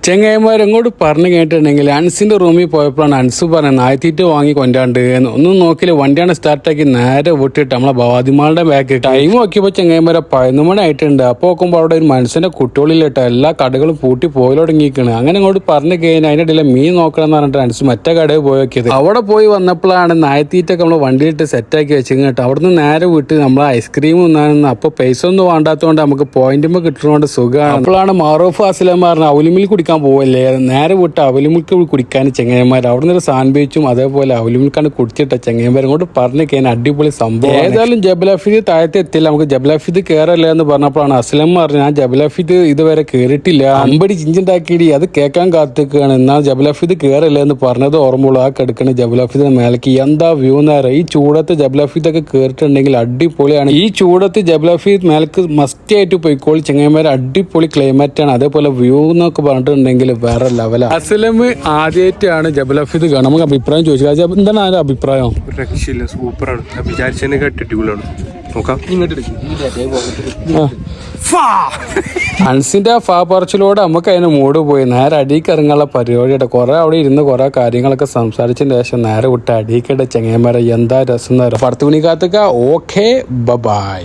ചെങ്ങായിമാരെങ്ങോട്ട് പറഞ്ഞു കേട്ടിട്ടുണ്ടെങ്കിൽ അൻസിന്റെ റൂമിൽ പോയപ്പോഴാണ് അൻസ് പറഞ്ഞത് നായത്തീറ്റ് വാങ്ങി കൊണ്ടാണ്ട് ഒന്നും നോക്കില്ല. വണ്ടിയാണ് സ്റ്റാർട്ടാക്കി നേരെ വിട്ടിട്ട് നമ്മളെ ഭവാദിമാളുടെ ബാക്ക് ടൈം നോക്കിയപ്പോൾ ചെങ്ങായിമാരെ 11 മണി ആയിട്ടുണ്ട്. അപ്പോൾ നോക്കുമ്പോൾ അവിടെ ഒരു മനുഷ്യന്റെ കുട്ടികളിലിട്ട് എല്ലാ കടകളും പൂട്ടി പോയി തുടങ്ങിയിരിക്കണം. അങ്ങനെ അങ്ങോട്ട് പറഞ്ഞു കഴിഞ്ഞാൽ അതിൻ്റെ ഇടയിൽ മീൻ നോക്കണം എന്ന് പറഞ്ഞിട്ട് അൻസ് മറ്റേ കടയിൽ പോയി നോക്കിയത്. അവിടെ പോയി വന്നപ്പോഴാണ് നായത്തീറ്റൊക്കെ നമ്മൾ വണ്ടിയിലിട്ട് സെറ്റാക്കി വെച്ച് കേട്ടോ. അവിടുന്ന് നേരെ വിട്ട് നമ്മൾ ഐസ്ക്രീം തിന്നാണെന്ന്. അപ്പോൾ പൈസ ഒന്നും വേണ്ടാത്തതുകൊണ്ട് നമുക്ക് പോയിന്റുമ്പോൾ കിട്ടുന്നതുകൊണ്ട് സുഖമാണ്. അപ്പോഴാണ് മാറൂഫ് അസ്ലം പറഞ്ഞ അവലിമിൽ കുടിക്കാൻ പോവല്ലേ, നേരെ വിട്ട് അവലിമിൽക്ക് കുടിക്കാൻ ചെങ്ങന്മാർ അവിടെ നിന്ന് ഒരു സാൻഡ്വിച്ചും അതേപോലെ അവലിമിൽക്കാണ് കുടിച്ചിട്ട ചെങ്ങന്മാർ ഇങ്ങോട്ട് പറഞ്ഞു കഴിഞ്ഞാൽ അടിപൊളി സംഭവം. ഏതായാലും ജബലഫീദ് താഴത്തെ എത്തില്ല, നമുക്ക് ജബലഫീദ് കയറല്ലേ എന്ന് പറഞ്ഞപ്പോഴാണ് അസ്ലം പറഞ്ഞു ഞാൻ ജബലഫീദ് ഇതുവരെ കയറിയിട്ടില്ല, അമ്പടി ചിഞ്ചുണ്ടാക്കിയിട്ട് അത് കേൾക്കാൻ കാത്തിക്കുകയാണ്, എന്നാൽ ജബലഫീദ് കയറല്ലേ എന്ന് പറഞ്ഞത് ഓർമ്മയുള്ളൂ. ആ കിടക്കണ ജബലഫീദ് മേലേക്ക് എന്താ വ്യൂ നേരം. ഈ ചൂടത്ത് ജബലഫീദ് ഒക്കെ കയറിയിട്ടുണ്ടെങ്കിൽ അടിപൊളിയാണ്. ഈ ചൂടത്ത് ജബലഫീദ് മേലേക്ക് മസ്റ്റ് ആയിട്ട് പോയിക്കോളി ചെങ്ങന്മാർ, അടിപൊളി ക്ലൈമറ്റ് ആണ്. അതേപോലെ വ്യൂ എന്നൊക്കെ പറഞ്ഞിട്ടുണ്ടെങ്കിൽ വേറെ ലെവല. അസ്ലം ആദ്യമായിട്ടാണ് ജബലഫീദ് കാണാൻ. നമുക്ക് അഭിപ്രായം ചോദിച്ചു, എന്താണ് ആ അഭിപ്രായം? രക്ഷയില്ല, സൂപ്പറാണ്. വിചാരിച്ചതിനെ അടിപൊളിയാണ്. നോക്കാം അൻസിന്റെ ഫാ പറച്ചിലൂടെ നമുക്ക് അതിന് മൂട് പോയി നേരെ അടിക്ക് ഇറങ്ങാനുള്ള പരിപാടിയുടെ കുറെ അവിടെ ഇരുന്ന് കുറെ കാര്യങ്ങളൊക്കെ സംസാരിച്ചതിന് ശേഷം നേരെ വിട്ട് അടിക്കട്ടെ ചെങ്ങന്മാരെ. എന്താ രസം. 10 മണിക്കകത്തൊക്കെ. Okay, by.